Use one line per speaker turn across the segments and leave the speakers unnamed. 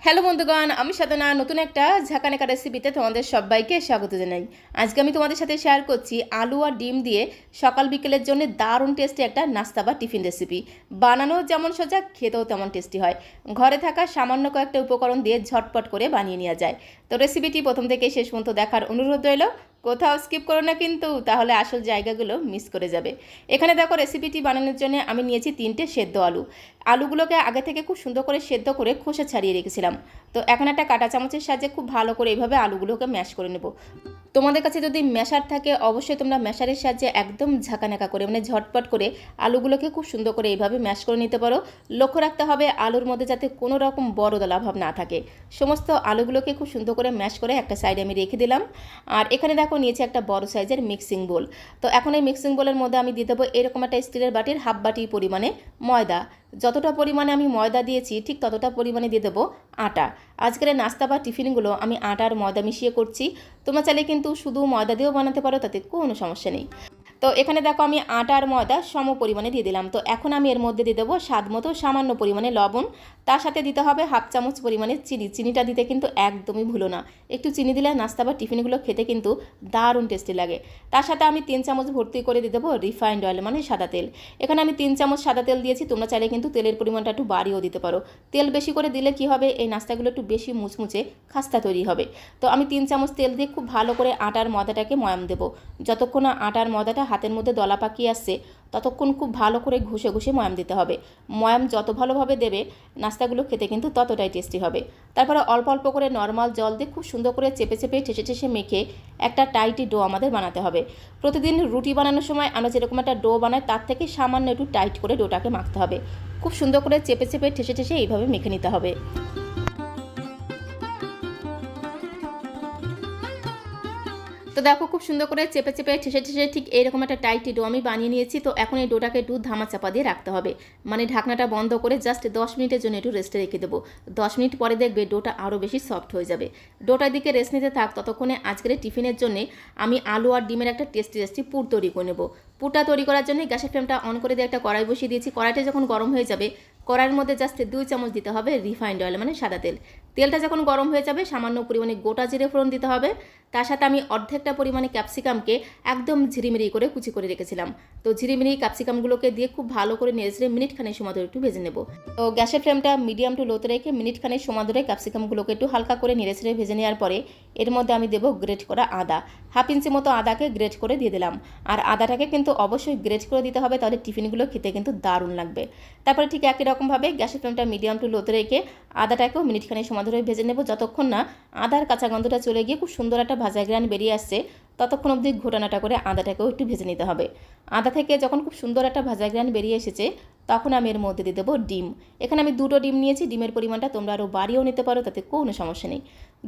Hello বন্ধুগণ, আমি সাধনা নতুন একটা ঝাঁকানাকা রেসিপিতে তোমাদের সবাইকে স্বাগত জানাই। আজকে আমি তোমাদের সাথে শেয়ার করছি আলু আর ডিম দিয়ে সকাল বিকেলের জন্য দারুণ টেস্টি একটা নাস্তা বা টিফিন রেসিপি। বানানো যেমন সোজা, খেতেও তেমন টেস্টি হয়। ঘরে থাকা সামান্য কয়েকটা উপকরণ দিয়ে ঝটপট করে বানিয়ে নেওয়া যায়। তো রেসিপিটি প্রথম থেকে শেষ পর্যন্ত দেখার অনুরোধ রইল। কোথাও স্কিপ করো না কিন্তু, তাহলে আসল জায়গাগুলো মিস করে যাবে। এখানে দেখো, রেসিপিটি বানানোর জন্য আমি নিয়েছি 3টে সেদ্ধ আলু। আলুগুলোকে আগে থেকে খুব সুন্দর করে সেদ্ধ করে খোসা ছাড়িয়ে রেখেছিলাম। তো এখন একটা কাঁটা চামচের সাহায্যে খুব ভালো করে এইভাবে আলুগুলোকে ম্যাশ করে নেব। তোমাদের কাছে যদি ম্যাশার থাকে, অবশ্যই তোমরা ম্যাশারের সাহায্যে একদম ঝাঁকানাকা করে, মানে ঝটপট করে আলুগুলোকে খুব সুন্দর করে এইভাবে ম্যাশ করে নিতে পারো। লক্ষ্য রাখতে হবে আলুর মধ্যে যাতে কোনো রকম বড় দলাভাব না থাকে। সমস্ত আলুগুলোকে খুব সুন্দর করে ম্যাশ করে একটা সাইডে আমি রেখে দিলাম। আর এখানে দেখো, নিয়েছি একটা বড় সাইজের মিক্সিং বোল। তো এখন এই মিক্সিং বোলের মধ্যে আমি দিয়ে দেবো এরকম একটা স্টিলের বাটির হাফ বাটি পরিমাণে ময়দা। যতটা পরিমাণে আমি ময়দা দিয়েছি ঠিক ততটা পরিমাণে দিয়ে দেবো আটা। আজকের নাস্তা বা টিফিনগুলো আমি আটা আর ময়দা মিশিয়ে করছি। তোমরা চাইলে কিন্তু শুধু ময়দা দিয়েও বানাতে পারো, তাতে কোনো সমস্যা নেই। তো এখানে দেখো, আমি আটা আর ময়দা সম পরিমাণে দিয়ে দিলাম। তো এখন আমি এর মধ্যে দিয়ে দেবো স্বাদ মতো সামান্য পরিমাণে লবণ। তার সাথে দিতে হবে হাফ চামচ পরিমাণে চিনি। চিনিটা দিতে কিন্তু একদমই ভুলো না। একটু চিনি দিলে নাস্তা বা টিফিনগুলো খেতে কিন্তু দারুণ টেস্টি লাগে। তার সাথে আমি 3 চামচ ভর্তি করে দিয়ে দেবো রিফাইন্ড অয়েল, মানে সাদা তেল। এখানে আমি 3 চামচ সাদা তেল দিয়েছি। তোমরা চাইলে কিন্তু তেলের পরিমাণটা একটু বাড়িয়েও দিতে পারো। তেল বেশি করে দিলে কি হবে, এই নাস্তাগুলো একটু বেশি মুচমুচে খাস্তা তৈরি হবে। তো আমি 3 চামচ তেল দিয়ে খুব ভালো করে আটার ময়দাটাকে ময়াম দেবো। যতক্ষণ না আটার ময়দাটা হাতের মধ্যে দলা পাকিয়ে আসছে, ততক্ষণ খুব ভালো করে ঘষে ঘষে ময়াম দিতে হবে। ময়াম যত ভালোভাবে দেবে, নাস্তাগুলো খেতে কিন্তু ততটাই টেস্টি হবে। তারপরে অল্প অল্প করে নর্মাল জল দিয়ে খুব সুন্দর করে চেপে চেপে ঠেসে ঠেসে মেখে একটা টাইটি ডো আমাদের বানাতে হবে। প্রতিদিন রুটি বানানোর সময় আমরা যেরকম একটা ডো বানাই, তার থেকে সামান্য একটু টাইট করে ডোটাকে মাখতে হবে। খুব সুন্দর করে চেপে চেপে ঠেসে ঠেসে এইভাবে মেখে নিতে হবে। তো দেখো, খুব সুন্দর করে চেপে চেপে ঠেসে ঠেসে ঠিক এইরকম একটা টাইটি ডো আমি বানিয়ে নিয়েছি। তো এখন এই ডোটাকে একটু ধামা চাপা দিয়ে রাখতে হবে, মানে ঢাকনাটা বন্ধ করে জাস্ট 10 মিনিটের জন্য একটু রেস্টে রেখে দেবো। 10 মিনিট পরে দেখবে ডোটা আরও বেশি সফট হয়ে যাবে। ডোটার দিকে রেস্ট নিতে থাক, ততক্ষণে আজকের টিফিনের জন্য আমি আলু আর ডিমের একটা টেস্টি পুর তৈরি করে নেব। পুরটা তৈরি করার জন্য গ্যাসের ফ্লেমটা অন করে দিয়ে একটা কড়াই বসিয়ে দিয়েছি। কড়াইটা যখন গরম হয়ে যাবে, কড়াইয়ের মধ্যে জাস্ট 2 চামচ দিতে হবে রিফাইন্ড অয়েল, মানে সাদা তেল। তেলটা যখন গরম হয়ে যাবে, সামান্য পরিমাণে গোটা জিরে ফোড়ন দিতে হবে। তার সাথে আমি অর্ধেকটা পরিমাণে ক্যাপসিকামকে একদম ঝিরিমিরি করে কুচি করে রেখেছিলাম। তো ঝিরিমিরি ক্যাপসিকামগুলোকে দিয়ে খুব ভালো করে নেড়ে মিনিট খানেক সময় ধরে একটু ভেজে নেব। তো গ্যাসের ফ্লেমটা মিডিয়াম টু লোতে রেখে মিনিট খানেক সময় ধরে ক্যাপসিকামগুলোকে একটু হালকা করে নেড়ে ভেজে নেওয়ার পরে এর মধ্যে আমি দেবো গ্রেট করা আদা। হাফ ইঞ্চি মতো আদাকে গ্রেট করে দিয়ে দিলাম। আর আদাটাকে কিন্তু অবশ্যই গ্রেট করে দিতে হবে, তাহলে টিফিনগুলো খেতে কিন্তু দারুণ লাগবে। তারপরে ঠিক একই রকমভাবে গ্যাসের ফ্লেমটা মিডিয়াম টু লোতে রেখে আদাটাকেও মিনিট খানেক সময় ধরে ভেজে নেব, যতক্ষণ না আদার কাঁচা গন্ধটা চলে গিয়ে খুব সুন্দর একটা ভাজা গ্রান বেরিয়ে আসছে। ততক্ষণ অবধি ঘোটানাটা করে আদাটাকেও একটু ভেজে নিতে হবে। আদা থেকে যখন খুব সুন্দর একটা ভাজা গ্রান বেরিয়ে এসেছে, তখন আমি এর মধ্যে দিয়ে দেবো ডিম। এখানে আমি 2টো ডিম নিয়েছি। ডিমের পরিমাণটা তোমরা আরও বাড়িয়েও নিতে পারো, তাতে কোনো সমস্যা নেই।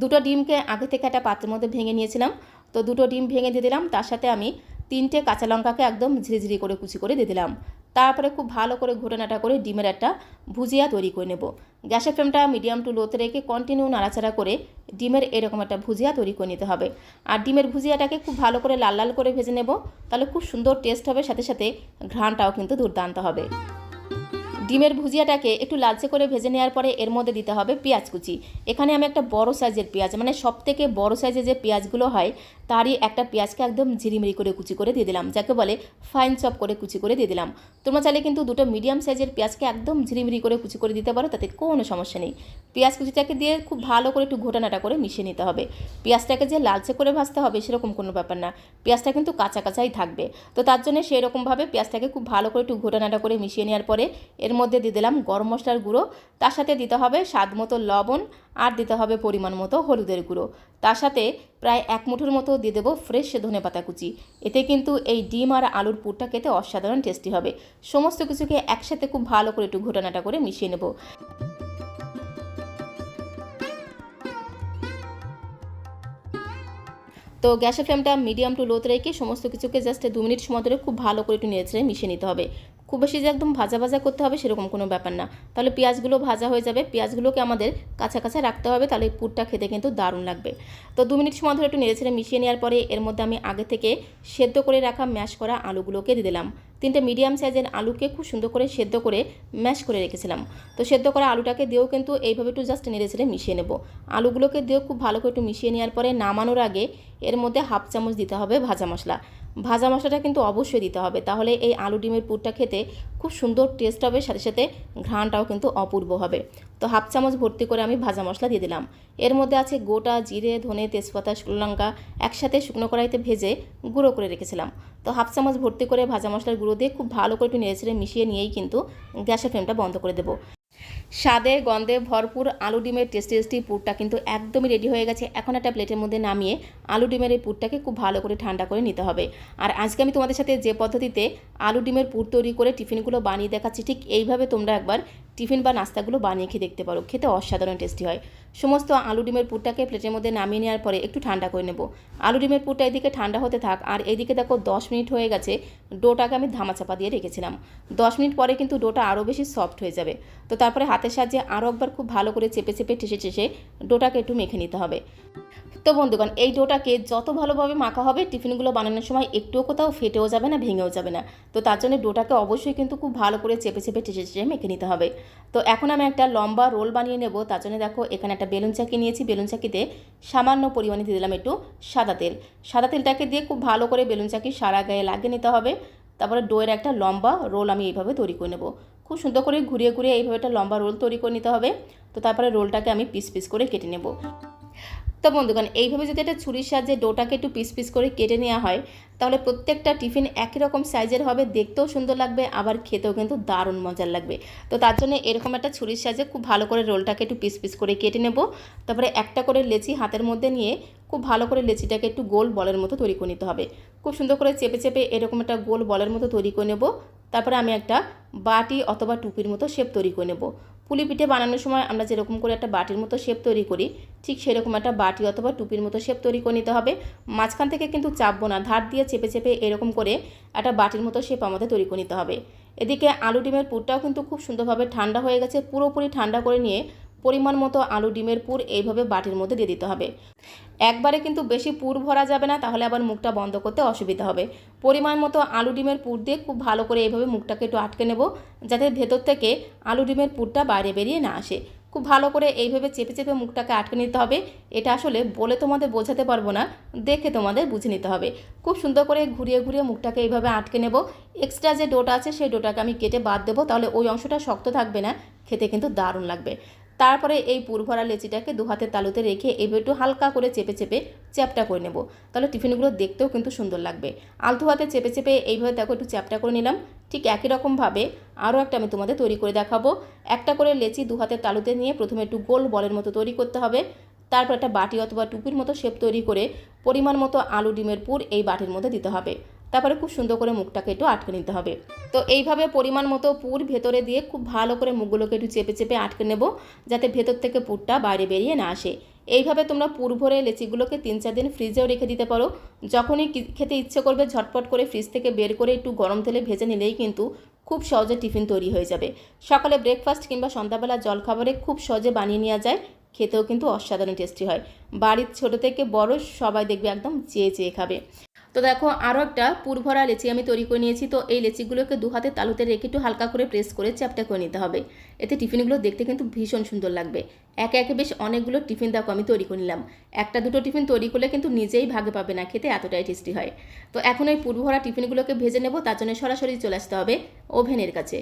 2টো ডিমকে আগে থেকে একটা পাত্রের মধ্যে ভেঙে নিয়েছিলাম। তো 2টো ডিম ভেঙে দিয়ে দিলাম। তার সাথে আমি 3টে কাঁচা লঙ্কাকে একদম ঝিরিঝিরি করে কুচি করে দিয়ে দিলাম। তারপরে খুব ভালো করে ঘোটানাটা করে ডিমের একটা ভুজিয়া তৈরি করে নেব। গ্যাসের ফ্লেমটা মিডিয়াম টু লোতে রেখে কন্টিনিউ নাড়াচাড়া করে ডিমের এরকম একটা ভুজিয়া তৈরি করে নিতে হবে। আর ডিমের ভুজিয়াটাকে খুব ভালো করে লাল লাল করে ভেজে নেব, তাহলে খুব সুন্দর টেস্ট হবে, সাথে সাথে ঘ্রাণটাও কিন্তু দুর্দান্ত হবে। ডিমের ভুজিয়াটাকে একটু লালচে করে ভেজে নেওয়ার পরে এর মধ্যে দিতে হবে পেঁয়াজ কুচি। এখানে আমি একটা বড় সাইজের পেঁয়াজ, মানে সবথেকে বড় সাইজের যে পেঁয়াজগুলো হয় তারই একটা পেঁয়াজকে একদম ঝিরিমিরি করে কুচি করে দিয়ে দিলাম, যাকে বলে ফাইন চপ করে কুচি করে দিয়ে দিলাম। তোমরা চাইলে কিন্তু 2টো মিডিয়াম সাইজের পেঁয়াজকে একদম ঝিরিমিরি করে কুচি করে দিতে পারো, তাতে কোনো সমস্যা নেই। পেঁয়াজ কুচিটাকে দিয়ে খুব ভালো করে একটু ঘোটানাটা করে মিশিয়ে নিতে হবে। পেঁয়াজটাকে যে লালচে করে ভাজতে হবে সেরকম কোনো ব্যাপার না, পেঁয়াজটা কিন্তু কাঁচা কাঁচাই থাকবে। তো তার জন্য সেরকমভাবে পেঁয়াজটাকে খুব ভালো করে একটু ঘোটানাটা করে মিশিয়ে নেওয়ার পরে এর মধ্যে দিয়ে দিলাম গরম মশলার গুঁড়ো। তার সাথে দিতে হবে স্বাদ মতো লবণ, আর দিতে হবে পরিমাণ মতো হলুদের গুঁড়ো। তার সাথে প্রায় 1 মুঠোর মতো দিয়ে দেবো ফ্রেশ ধনেপাতা কুচি। এতে কিন্তু এই ডিম আর আলুর পুরটা খেতে অসাধারণ টেস্টি হবে। সমস্ত কিছুকে একসাথে খুব ভালো করে একটু ঘোটানাটা করে মিশিয়ে নেব। তো গ্যাসের ফ্লেমটা মিডিয়াম টু লোতে রেখে সমস্ত কিছুকে জাস্ট 2 মিনিট সময় ধরে খুব ভালো করে একটু নেড়ে মিশিয়ে নিতে হবে। খুব বেশি যে একদম ভাজা ভাজা করতে হবে সেরকম কোনো ব্যাপার না, তাহলে পেঁয়াজগুলো ভাজা হয়ে যাবে। পেঁয়াজগুলোকে আমাদের কাঁচা কাঁচা রাখতে হবে, তাহলে পুরটা খেতে কিন্তু দারুণ লাগবে। তো 2 মিনিট সময় ধরে একটু নেড়ে মিশিয়ে নেওয়ার পরে এর মধ্যে আমি আগে থেকে সেদ্ধ করে রাখা ম্যাশ করা আলুগুলোকে দিয়ে দিলাম। 3টে মিডিয়াম সাইজের আলুকে খুব সুন্দর করে সেদ্ধ করে ম্যাশ করে রেখেছিলাম। তো সেদ্ধ করা আলুটাকে দিয়েও কিন্তু এইভাবে একটু জাস্ট নেড়ে ছেড়ে মিশিয়ে নেব। আলুগুলোকে দিয়েও খুব ভালো করে একটু মিশিয়ে নেওয়ার পরে নামানোর আগে এর মধ্যে হাফ চামচ দিতে হবে ভাজা মশলা। ভাজা মশলাটা কিন্তু অবশ্যই দিতে হবে, তাহলে এই আলু ডিমের পুরটা খেতে খুব সুন্দর টেস্ট হবে, সাথে সাথে ঘ্রাণটাও কিন্তু অপূর্ব হবে। তো হাফ চামচ ভর্তি করে আমি ভাজা মশলা দিয়ে দিলাম। এর মধ্যে আছে গোটা জিরে, ধনে, তেজপাতা, শুকনো লঙ্কা একসাথে শুকনো কড়াইতে ভেজে গুঁড়ো করে রেখেছিলাম। তো হাফ চামচ ভর্তি করে ভাজা মশলার গুঁড়ো দিয়ে খুব ভালো করে একটু নেড়েচেড়ে মিশিয়ে নিয়েই কিন্তু গ্যাসের ফ্লেমটা বন্ধ করে দেবো। স্বাদে গন্ধে ভরপুর আলু ডিমের টেস্টি টেস্টি পুরটা কিন্তু একদমই রেডি হয়ে গেছে। এখন একটা প্লেটের মধ্যে নামিয়ে আলু ডিমের এই পুরটাকে খুব ভালো করে ঠান্ডা করে নিতে হবে। আর আজকে আমি তোমাদের সাথে যে পদ্ধতিতে আলু ডিমের পুর তৈরি করে টিফিনগুলো বানিয়ে দেখাচ্ছি, ঠিক এইভাবে তোমরা একবার টিফিন বা নাস্তাগুলো বানিয়ে খেয়ে দেখতে পারো, খেতে অসাধারণ টেস্টি হয়। সমস্ত আলু ডিমের পুরটাকে প্লেটের মধ্যে নামিয়ে নেওয়ার পরে একটু ঠান্ডা করে নেব। আলু ডিমের পুরটা এদিকে ঠান্ডা হতে থাক, আর এইদিকে দেখো 10 মিনিট হয়ে গেছে। ডোটাকে আমি ধামাচাপা দিয়ে রেখেছিলাম। 10 মিনিট পরে কিন্তু ডোটা আরও বেশি সফট হয়ে যাবে। তো তারপরে হাতের সাহায্যে আরও একবার খুব ভালো করে চেপে চেপে ঠেসে ডোটাকে একটু মেখে নিতে হবে। তো বন্ধুগণ, এই ডোটাকে যত ভালোভাবে মাখা হবে টিফিনগুলো বানানোর সময় একটুও কোথাও ফেটেও যাবে না, ভেঙেও যাবে না। তো তার জন্য ডোটাকে অবশ্যই কিন্তু খুব ভালো করে চেপে চেপে ঠেসে মেখে নিতে হবে। তো এখন আমি একটা লম্বা রোল বানিয়ে নেব। তার জন্য দেখো এখানে একটা বেলুন চাকি নিয়েছি। বেলুন চাকিতে সামান্য পরিমাণে দিয়ে দিলাম একটু সাদা তেল। সাদা তেলটাকে দিয়ে খুব ভালো করে বেলুন চাকি সারা গায়ে লাগিয়ে নিতে হবে। তারপরে ডোয়ের একটা লম্বা রোল আমি এইভাবে তৈরি করে নেব। খুব সুন্দর করে ঘুরিয়ে ঘুরিয়ে এইভাবে একটা লম্বা রোল তৈরি করে নিতে হবে। তো তারপরে রোলটাকে আমি পিস পিস করে কেটে নেব। তো বন্ধুগণ, এইভাবে যদি একটা ছুরির সাহায্যে ডোটাকে একটু পিস পিস করে কেটে নেওয়া হয়, তাহলে প্রত্যেকটা টিফিন একই রকম সাইজের হবে, দেখতেও সুন্দর লাগবে, আবার খেতেও কিন্তু দারুণ মজার লাগবে। তো তার জন্য এরকম একটা ছুরির সাহায্যে খুব ভালো করে রোলটাকে একটু পিস পিস করে কেটে নেব। তারপরে একটা করে লেচি হাতের মধ্যে নিয়ে খুব ভালো করে লেচিটাকে একটু গোল বলের মতো তৈরি করে নিতে হবে। খুব সুন্দর করে চেপে চেপে এরকম একটা গোল বলের মতো তৈরি করে নেব। তারপরে আমি একটা বাটি অথবা টুপির মতো শেপ তৈরি করে নেব। পুলি পিঠে বানানোর সময় আমরা যেরকম করে একটা বাটির মতো শেপ তৈরি করি, ঠিক সেরকম একটা বাটি অথবা টুপির মতো শেপ তৈরি করে নিতে হবে। মাঝখান থেকে কিন্তু চাপবো না, ধার দিয়ে চেপে চেপে এরকম করে একটা বাটির মতো শেপ আমাদের তৈরি করে নিতে হবে। এদিকে আলু ডিমের পুরটাও কিন্তু খুব সুন্দরভাবে ঠান্ডা হয়ে গেছে। পুরোপুরি ঠান্ডা করে নিয়ে পরিমাণ মতো আলু ডিমের পুর এইভাবে বাটির মধ্যে দিয়ে দিতে হবে। একবারে কিন্তু বেশি পুর ভরা যাবে না, তাহলে আবার মুখটা বন্ধ করতে অসুবিধা হবে। পরিমাণ মতো আলু ডিমের পুর দিয়ে খুব ভালো করে এইভাবে মুখটাকে একটু আটকে নেব, যাতে ভেতর থেকে আলু ডিমের পুরটা বাইরে বেরিয়ে না আসে। খুব ভালো করে এইভাবে চেপে চেপে মুখটাকে আটকে নিতে হবে। এটা আসলে বলে তোমাদের বোঝাতে পারবো না, দেখে তোমাদের বুঝে নিতে হবে। খুব সুন্দর করে ঘুরিয়ে ঘুরিয়ে মুখটাকে এইভাবে আটকে নেব। এক্সট্রা যে ডোটা আছে সেই ডোটাকে আমি কেটে বাদ দেবো, তাহলে ওই অংশটা শক্ত থাকবে না, খেতে কিন্তু দারুণ লাগবে। তারপরে এই পুর ভরা লেচিটাকে দু হাতের তালুতে রেখে এবার একটু হালকা করে চেপে চেপে চ্যাপটা করে নেব, তাহলে টিফিনগুলো দেখতেও কিন্তু সুন্দর লাগবে। আলতু হাতে চেপে চেপে এইভাবে দেখো একটু চ্যাপটা করে নিলাম। ঠিক একই রকমভাবে আরও একটা আমি তোমাদের তৈরি করে দেখাবো। একটা করে লেচি দু হাতের তালুতে নিয়ে প্রথমে একটু গোল বলের মতো তৈরি করতে হবে। তারপর একটা বাটি অথবা টুপির মতো শেপ তৈরি করে পরিমাণ মতো আলু ডিমের পুর এই বাটির মধ্যে দিতে হবে। তারপরে খুব সুন্দর করে মুখটাকে একটু আটকে নিতে হবে। তো এইভাবে পরিমাণ মতো পুর ভেতরে দিয়ে খুব ভালো করে মুখগুলোকে একটু চেপে চেপে আটকে নেব, যাতে ভেতর থেকে পুরটা বাইরে বেরিয়ে না আসে। এইভাবে তোমরা পুর ভরে লেচিগুলোকে 3-4 দিন ফ্রিজেও রেখে দিতে পারো। যখনই খেতে ইচ্ছে করবে ঝটপট করে ফ্রিজ থেকে বের করে একটু গরম তেলে ভেজে নিলেই কিন্তু খুব সহজে টিফিন তৈরি হয়ে যাবে। সকালে ব্রেকফাস্ট কিংবা সন্ধ্যাবেলা জলখাবারে খুব সহজে বানিয়ে নেওয়া যায়, খেতেও কিন্তু অসাধারণ টেস্টি হয়। বাড়ির ছোট থেকে বড় সবাই দেখবে একদম চেয়ে চেয়ে খাবে। তো দেখো আরও একটা পুর ভরা লেচি আমি তৈরি করে নিয়েছি। তো এই লেচিগুলোকে দু হাতে তালুতে রেখে একটু হালকা করে প্রেস করে চ্যাপটা করে নিতে হবে। এতে টিফিনগুলো দেখতে কিন্তু ভীষণ সুন্দর লাগবে। একে একে বেশ অনেকগুলো টিফিন দেখো আমি তৈরি করে নিলাম। একটা দুটো টিফিন তৈরি করলে কিন্তু নিজেই ভাগে পাবে না, খেতে এতটাই টেস্টি হয়। তো এখন এই পুর ভরা টিফিনগুলোকে ভেজে নেব। তার জন্য সরাসরি চলে আসতে হবে ওভেনের কাছে।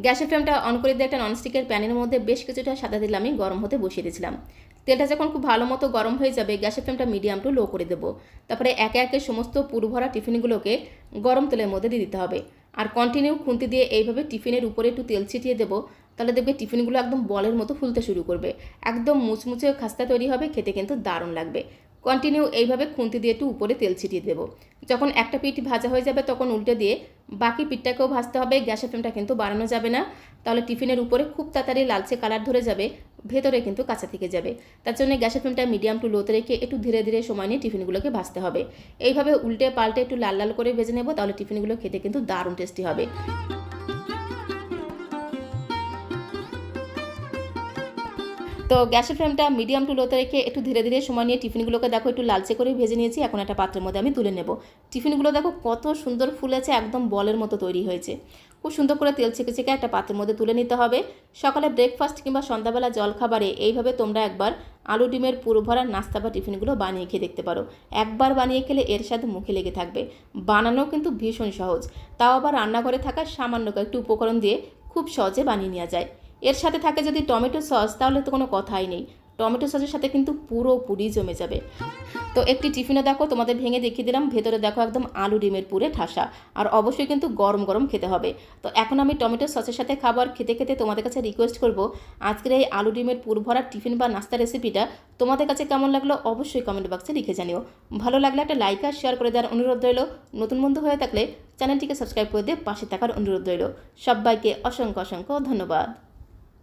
গ্যাসের ফ্লেমটা অন করে দিয়ে একটা ননস্টিকের প্যানের মধ্যে বেশ কিছুটা সাদা তেল আমি গরম হতে বসিয়ে দিয়েছিলাম। তেলটা যখন খুব ভালো মতো গরম হয়ে যাবে, গ্যাসের ফ্লেমটা মিডিয়াম টু লো করে দেবো। তারপরে একে একে সমস্ত পুর ভরা টিফিনগুলোকে গরম তেলের মধ্যে দিয়ে দিতে হবে। আর কন্টিনিউ খুন্তি দিয়ে এইভাবে টিফিনের উপরে একটু তেল ছিটিয়ে দেবো, তাহলে দেখবে টিফিনগুলো একদম বলের মতো ফুলতে শুরু করবে। একদম মুচমুচে খাস্তা তৈরি হবে, খেতে কিন্তু দারুণ লাগবে। কন্টিনিউ এইভাবে খুন্তি দিয়ে একটু উপরে তেল ছিটিয়ে দেবো। যখন একটা পিঠ ভাজা হয়ে যাবে তখন উল্টে দিয়ে বাকি পিঠটাকেও ভাজতে হবে। গ্যাসের ফ্লেমটা কিন্তু বাড়ানো যাবে না, তাহলে টিফিনের উপরে খুব তাড়াতাড়ি লালচে কালার ধরে যাবে, ভেতরে কিন্তু কাঁচা থেকে যাবে। তার জন্য গ্যাসের ফ্লেমটা মিডিয়াম টু লোতে রেখে একটু ধীরে ধীরে সময় নিয়ে টিফিনগুলোকে ভাজতে হবে। এইভাবে উল্টে পাল্টে একটু লাল লাল করে ভেজে নেব, তাহলে টিফিনগুলো খেতে কিন্তু দারুণ টেস্টি হবে। তো গ্যাসের ফ্লেমটা মিডিয়াম টু লোতে রেখে একটু ধীরে ধীরে সময় নিয়ে টিফিনগুলোকে দেখো একটু লালচে করে ভেজে নিয়েছি। এখন একটা পাত্রের মধ্যে আমি তুলে নেব। টিফিনগুলো দেখো কত সুন্দর ফুলেছে, একদম বলের মতো তৈরি হয়েছে। খুব সুন্দর করে তেল ছেঁকে ছেঁকে একটা পাত্রের মধ্যে তুলে নিতে হবে। সকালে ব্রেকফাস্ট কিংবা সন্ধ্যাবেলা জলখাবারে এইভাবে তোমরা একবার আলু ডিমের পুরো ভরা নাস্তা বা টিফিনগুলো বানিয়ে খেয়ে দেখতে পারো। একবার বানিয়ে খেলে এর সাথে মুখে লেগে থাকবে। বানানো কিন্তু ভীষণ সহজ, তাও আবার রান্নাঘরে থাকা সামান্য একটু উপকরণ দিয়ে খুব সহজে বানিয়ে নেওয়া যায়। এর সাথে থাকে যদি টমেটো সস, তাহলে তো কোনো কথাই নেই। টমেটো সসের সাথে কিন্তু পুরোপুরি জমে যাবে। তো একটি টিফিনে দেখো তোমাদের ভেঙে দেখিয়ে দিলাম, ভেতরে দেখো একদম আলু ডিমের পুরে ঠাসা। আর অবশ্যই কিন্তু গরম গরম খেতে হবে। তো এখন আমি টমেটো সসের সাথে খাবার খেতে খেতে তোমাদের কাছে রিকোয়েস্ট করব, আজকের এই আলু ডিমের পুর ভরা টিফিন বা নাস্তা রেসিপিটা তোমাদের কাছে কেমন লাগলো অবশ্যই কমেন্ট বক্সে লিখে জানিও। ভালো লাগলে একটা লাইক আর শেয়ার করে দেওয়ার অনুরোধ রইল। নতুন বন্ধু হয়ে থাকলে চ্যানেলটিকে সাবস্ক্রাইব করে দিয়ে পাশে থাকার অনুরোধ রইল। সবাইকে অসংখ্য অসংখ্য ধন্যবাদ।